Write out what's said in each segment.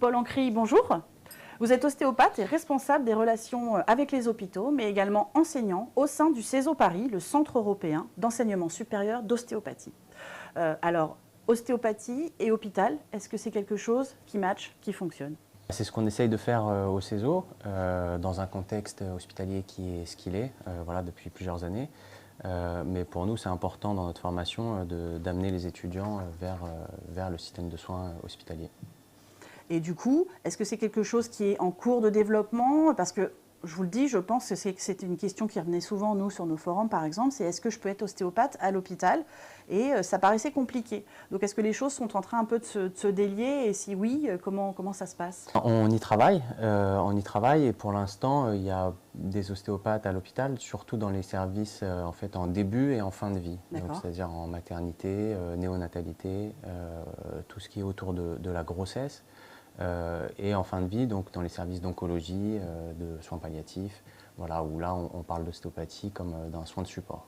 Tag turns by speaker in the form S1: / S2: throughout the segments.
S1: Paul Ancry, bonjour. Vous êtes ostéopathe et responsable des relations avec les hôpitaux, mais également enseignant au sein du CESO Paris, le Centre européen d'enseignement supérieur d'ostéopathie. Alors, ostéopathie et hôpital, est-ce que c'est quelque chose qui match, qui fonctionne?
S2: C'est ce qu'on essaye de faire au CESO, dans un contexte hospitalier qui est ce qu'il est, voilà, depuis plusieurs années. Mais pour nous, c'est important dans notre formation d'amener les étudiants vers le système de soins hospitalier.
S1: Et du coup, est-ce que c'est quelque chose qui est en cours de développement? Parce que, je vous le dis, je pense que c'est une question qui revenait souvent, nous, sur nos forums, par exemple, c'est est-ce que je peux être ostéopathe à l'hôpital? Et ça paraissait compliqué. Donc, est-ce que les choses sont en train un peu de se délier? Et si oui, comment ça se passe?
S2: On y travaille et pour l'instant, il y a des ostéopathes à l'hôpital, surtout dans les services en fait, en début et en fin de vie. C'est-à-dire en maternité, néonatalité, tout ce qui est autour de la grossesse. Et en fin de vie, donc dans les services d'oncologie, de soins palliatifs, voilà, où là on parle d'ostéopathie comme d'un soin de support.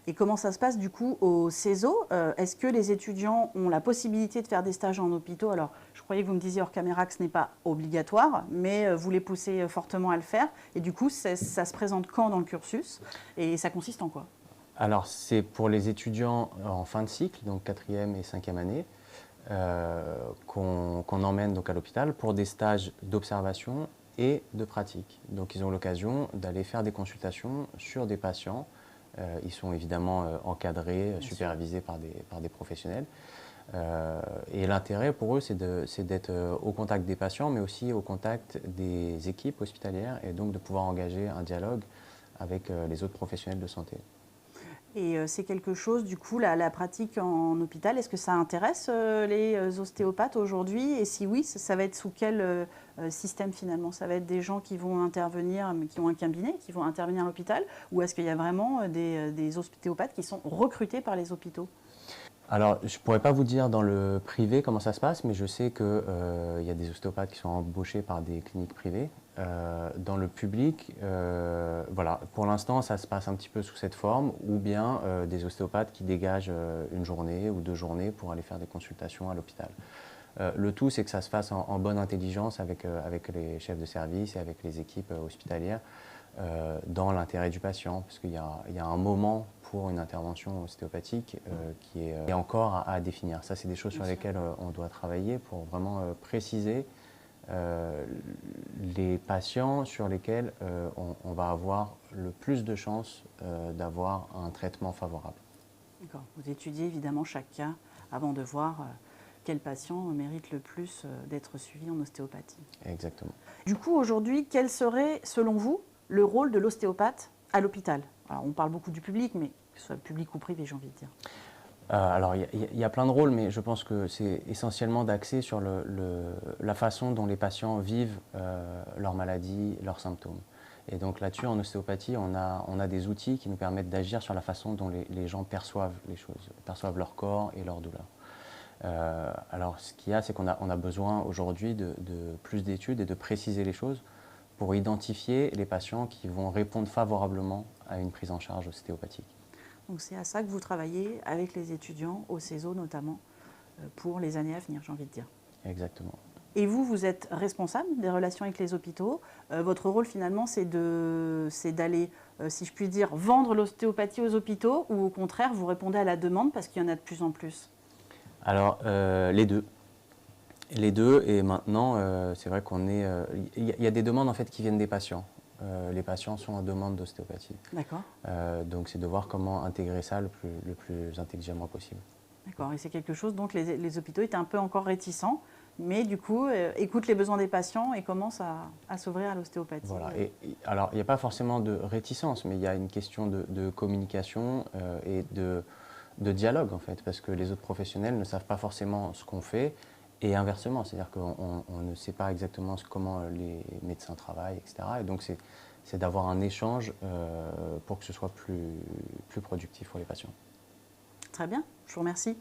S1: Et comment ça se passe du coup au CESO? Est-ce que les étudiants ont la possibilité de faire des stages en hôpitaux? Alors, je croyais que vous me disiez hors caméra que ce n'est pas obligatoire, mais vous les poussez fortement à le faire. Et du coup, ça se présente quand dans le cursus? Et ça consiste en quoi?
S2: Alors, c'est pour les étudiants en fin de cycle, donc 4e et 5e année, qu'on emmène donc à l'hôpital pour des stages d'observation et de pratique. Donc ils ont l'occasion d'aller faire des consultations sur des patients. Ils sont évidemment encadrés, supervisés par des professionnels. Et l'intérêt pour eux, c'est d'être au contact des patients, mais aussi au contact des équipes hospitalières et donc de pouvoir engager un dialogue avec les autres professionnels de santé.
S1: Et c'est quelque chose, du coup, la pratique en hôpital, est-ce que ça intéresse les ostéopathes aujourd'hui? Et si oui, ça va être sous quel système finalement? Ça va être des gens qui vont intervenir, mais qui ont un cabinet, qui vont intervenir à l'hôpital? Ou est-ce qu'il y a vraiment des ostéopathes qui sont recrutés par les hôpitaux?
S2: Alors, je ne pourrais pas vous dire dans le privé comment ça se passe, mais je sais qu'il y a des ostéopathes qui sont embauchés par des cliniques privées. Dans le public, voilà, pour l'instant, ça se passe un petit peu sous cette forme, ou bien des ostéopathes qui dégagent une journée ou 2 journées pour aller faire des consultations à l'hôpital. Le tout, c'est que ça se fasse en bonne intelligence avec les chefs de service et avec les équipes hospitalières, dans l'intérêt du patient, parce qu'il y a un moment pour une intervention ostéopathique qui est encore à définir. Ça, c'est des choses sur lesquelles on doit travailler pour vraiment préciser les patients sur lesquels on va avoir le plus de chances d'avoir un traitement favorable.
S1: D'accord. Vous étudiez évidemment chaque cas avant de voir quel patient mérite le plus d'être suivi en ostéopathie.
S2: Exactement.
S1: Du coup, aujourd'hui, quel serait, selon vous, le rôle de l'ostéopathe à l'hôpital? Alors, on parle beaucoup du public, mais que ce soit public ou privé, j'ai envie de dire.
S2: Alors, il y a plein de rôles, mais je pense que c'est essentiellement d'axer sur la façon dont les patients vivent leur maladie, leurs symptômes. Et donc là-dessus, en ostéopathie, on a des outils qui nous permettent d'agir sur la façon dont les gens perçoivent les choses, perçoivent leur corps et leur douleur. Alors, ce qu'il y a, c'est qu'on a besoin aujourd'hui de plus d'études et de préciser les choses pour identifier les patients qui vont répondre favorablement à une prise en charge ostéopathique.
S1: Donc c'est à ça que vous travaillez avec les étudiants au CESO notamment pour les années à venir, j'ai envie de dire.
S2: Exactement.
S1: Et vous, vous êtes responsable des relations avec les hôpitaux. Votre rôle finalement, c'est d'aller, si je puis dire, vendre l'ostéopathie aux hôpitaux, ou au contraire, vous répondez à la demande parce qu'il y en a de plus en plus?
S2: Alors, les deux. Les deux, et maintenant, c'est vrai qu'on est... Il y a des demandes en fait qui viennent des patients. Les patients sont en demande d'ostéopathie.
S1: D'accord.
S2: Donc c'est de voir comment intégrer ça le plus intelligemment possible.
S1: D'accord. Et c'est quelque chose dont les hôpitaux étaient un peu encore réticents, mais du coup, écoutent les besoins des patients et commencent à s'ouvrir à l'ostéopathie.
S2: Voilà. Alors, il n'y a pas forcément de réticence, mais il y a une question de communication et de dialogue, en fait, parce que les autres professionnels ne savent pas forcément ce qu'on fait, et inversement, c'est-à-dire qu'on ne sait pas exactement comment les médecins travaillent, etc. Et donc, c'est d'avoir un échange pour que ce soit plus productif pour les patients.
S1: Très bien, je vous remercie.